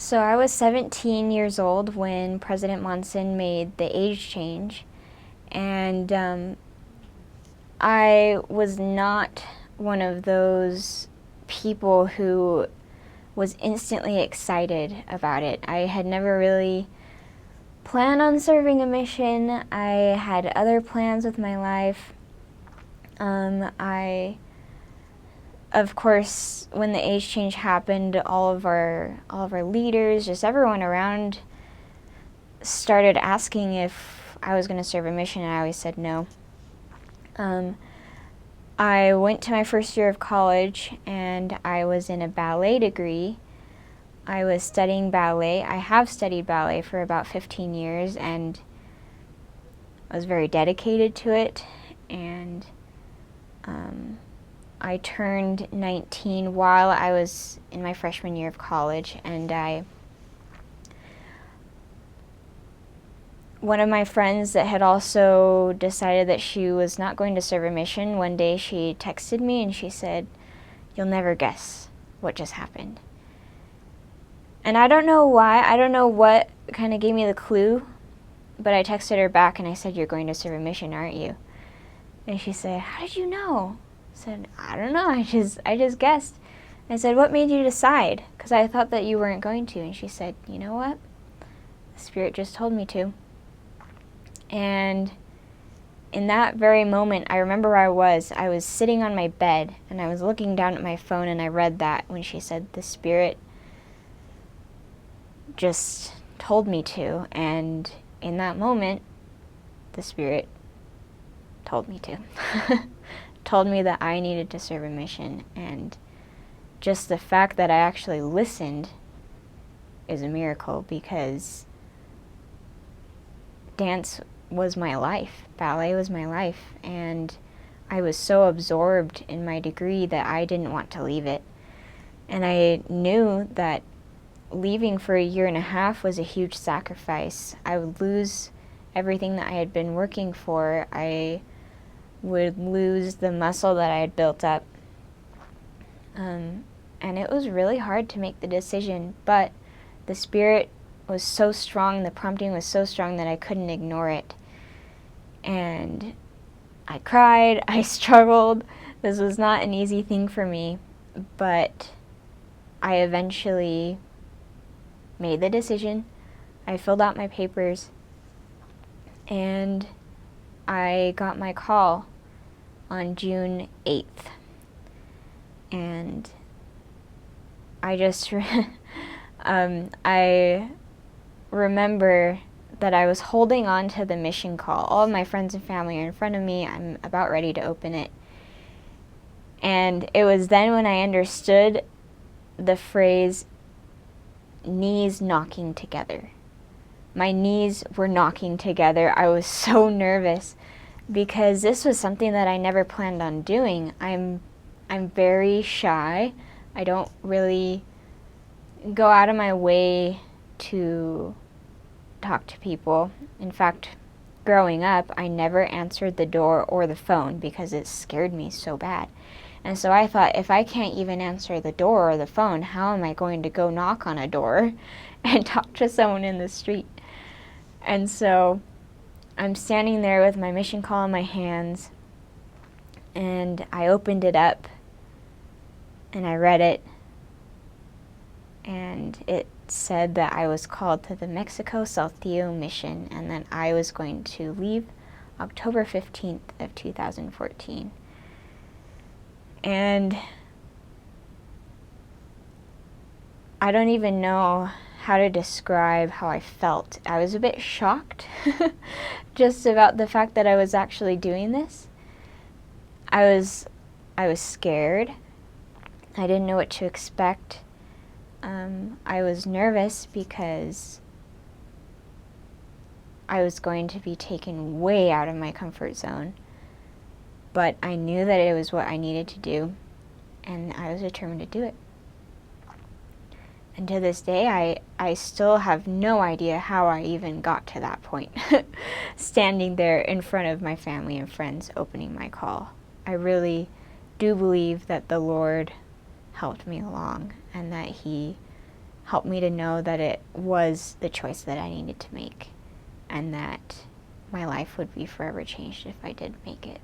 So I was 17 years old when President Monson made the age change, and I was not one of those people who was instantly excited about it. I had never really planned on serving a mission. I had other plans with my life. Of course, when the age change happened, all of our leaders, just everyone around, started asking if I was going to serve a mission, and I always said no. I went to my first year of college, and I was in a ballet degree. I was studying ballet. I have studied ballet for about 15 years, and I was very dedicated to it. And I turned 19 while I was in my freshman year of college, and one of my friends that had also decided that she was not going to serve a mission, one day she texted me and she said, "You'll never guess what just happened." And I don't know why, I don't know what kind of gave me the clue, but I texted her back and I said, "You're going to serve a mission, aren't you?" And she said, "How did you know?" I said, "I don't know, I just guessed." I said, "What made you decide? Because I thought that you weren't going to." And she said, "You know what? The Spirit just told me to." And in that very moment, I remember where I was sitting on my bed, and I was looking down at my phone, and I read that when she said, "The Spirit just told me to." And in that moment, the Spirit told me to. Told me that I needed to serve a mission. And just the fact that I actually listened is a miracle, because dance was my life. Ballet was my life. And I was so absorbed in my degree that I didn't want to leave it. And I knew that leaving for a year and a half was a huge sacrifice. I would lose everything that I had been working for. I would lose the muscle that I had built up. And it was really hard to make the decision, but the Spirit was so strong, the prompting was so strong that I couldn't ignore it. And I cried, I struggled. This was not an easy thing for me, but I eventually made the decision. I filled out my papers, and I got my call on June 8th. And I just, I remember that I was holding on to the mission call. All of my friends and family are in front of me. I'm about ready to open it. And it was then when I understood the phrase, knees knocking together. My knees were knocking together. I was so nervous because this was something that I never planned on doing. I'm very shy. I don't really go out of my way to talk to people. In fact, growing up, I never answered the door or the phone because it scared me so bad. And so I thought, if I can't even answer the door or the phone, how am I going to go knock on a door and talk to someone in the street? And so I'm standing there with my mission call in my hands, and I opened it up and I read it, and it said that I was called to the Mexico Saltillo mission, and that I was going to leave October 15th of 2014. And I don't even know how to describe how I felt. I was a bit shocked just about the fact that I was actually doing this. I was scared. I didn't know what to expect. I was nervous because I was going to be taken way out of my comfort zone. But I knew that it was what I needed to do, and I was determined to do it. And to this day, I still have no idea how I even got to that point, standing there in front of my family and friends opening my call. I really do believe that the Lord helped me along, and that He helped me to know that it was the choice that I needed to make, and that my life would be forever changed if I did make it.